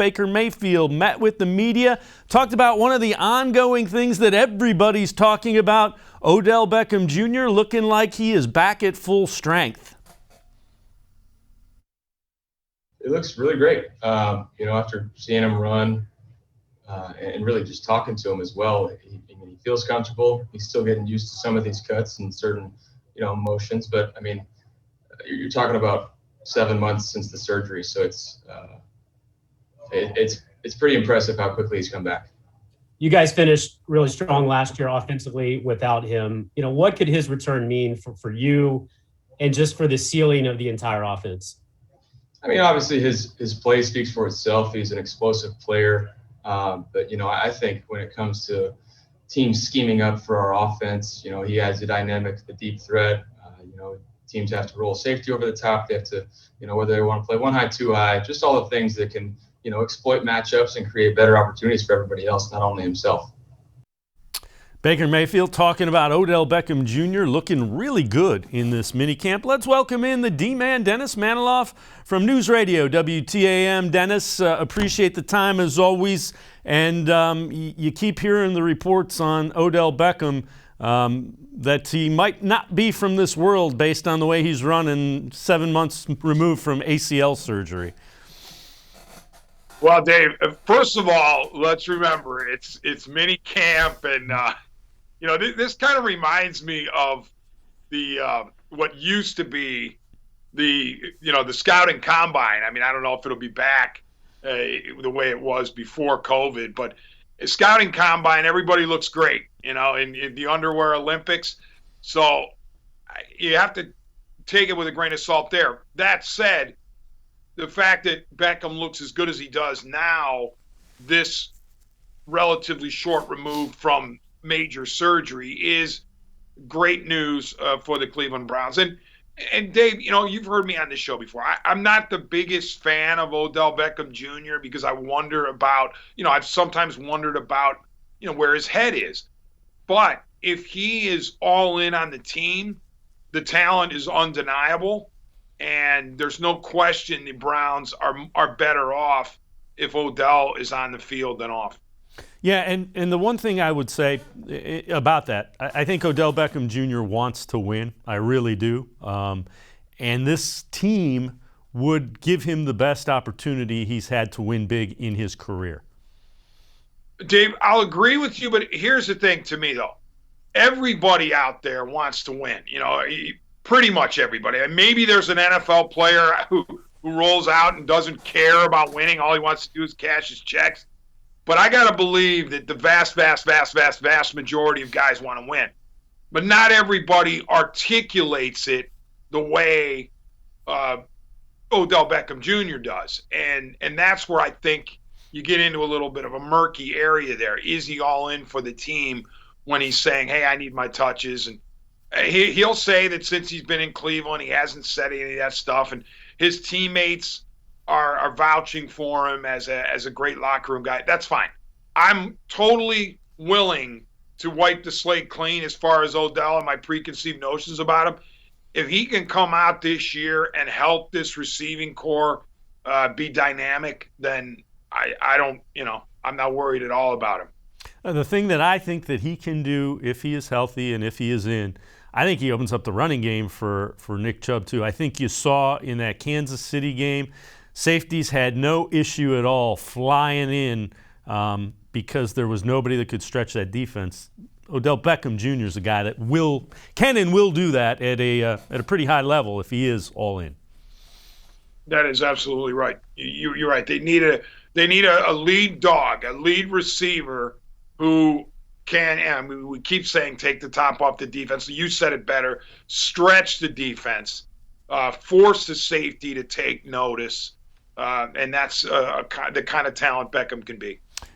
Baker Mayfield met with the media, talked about one of the ongoing things that everybody's talking about, Odell Beckham Jr. looking like he is back at full strength. It looks really great. After seeing him run and really just talking to him as well, he feels comfortable. He's still getting used to some of these cuts and certain, motions. But I mean, you're talking about 7 months since the surgery, so it's pretty impressive how quickly he's come back. You guys finished really strong last year offensively without him. What could his return mean for you and just for the ceiling of the entire offense? I mean, obviously his play speaks for itself. He's an explosive player. But I think when it comes to teams scheming up for our offense, he has the dynamic, the deep threat. Teams have to roll safety over the top. They have to, whether they want to play one high, two high, just all the things that can, exploit matchups and create better opportunities for everybody else, not only himself. Baker Mayfield talking about Odell Beckham Jr. looking really good in this minicamp. Let's welcome in the D-Man, Dennis Manoloff from News Radio WTAM. Dennis, appreciate the time as always. And you keep hearing the reports on Odell Beckham that he might not be from this world based on the way he's running 7 months removed from ACL surgery. Well, Dave, first of all, let's remember it's mini camp, and this kind of reminds me of the what used to be the scouting combine. I mean, I don't know if it'll be back the way it was before COVID, but a scouting combine, everybody looks great, in the underwear Olympics. So you have to take it with a grain of salt there. That said, the fact that Beckham looks as good as he does now, this relatively short removed from major surgery, is great news for the Cleveland Browns. And Dave, you've heard me on this show before. I'm not the biggest fan of Odell Beckham Jr. because I wonder about, I've sometimes wondered about, where his head is. But if he is all in on the team, the talent is undeniable. And there's no question the Browns are better off if Odell is on the field than off. Yeah, and the one thing I would say about that, I think Odell Beckham Jr. wants to win. I really do. And this team would give him the best opportunity he's had to win big in his career. Dave, I'll agree with you, but here's the thing to me, though. Everybody out there wants to win. Pretty much everybody. And maybe there's an NFL player who rolls out and doesn't care about winning. All he wants to do is cash his checks. But I got to believe that the vast majority of guys want to win. But not everybody articulates it the way Odell Beckham Jr. does. And that's where I think you get into a little bit of a murky area there. Is he all in for the team when he's saying, hey, I need my touches? And he'll say that since he's been in Cleveland, he hasn't said any of that stuff. And his teammates are vouching for him as a great locker room guy. That's fine. I'm totally willing to wipe the slate clean as far as Odell and my preconceived notions about him. If he can come out this year and help this receiving core be dynamic, then I don't, I'm not worried at all about him. The thing that I think that he can do if he is healthy and if he is in, I think he opens up the running game for Nick Chubb too. I think you saw in that Kansas City game, safeties had no issue at all flying in because there was nobody that could stretch that defense. Odell Beckham Jr. is a guy that can and will do that at a pretty high level if he is all in. That is absolutely right. You're right. They need a lead dog, a lead receiver who can, and we keep saying take the top off the defense. You said it better. Stretch the defense, force the safety to take notice, and that's the kind of talent Beckham can be.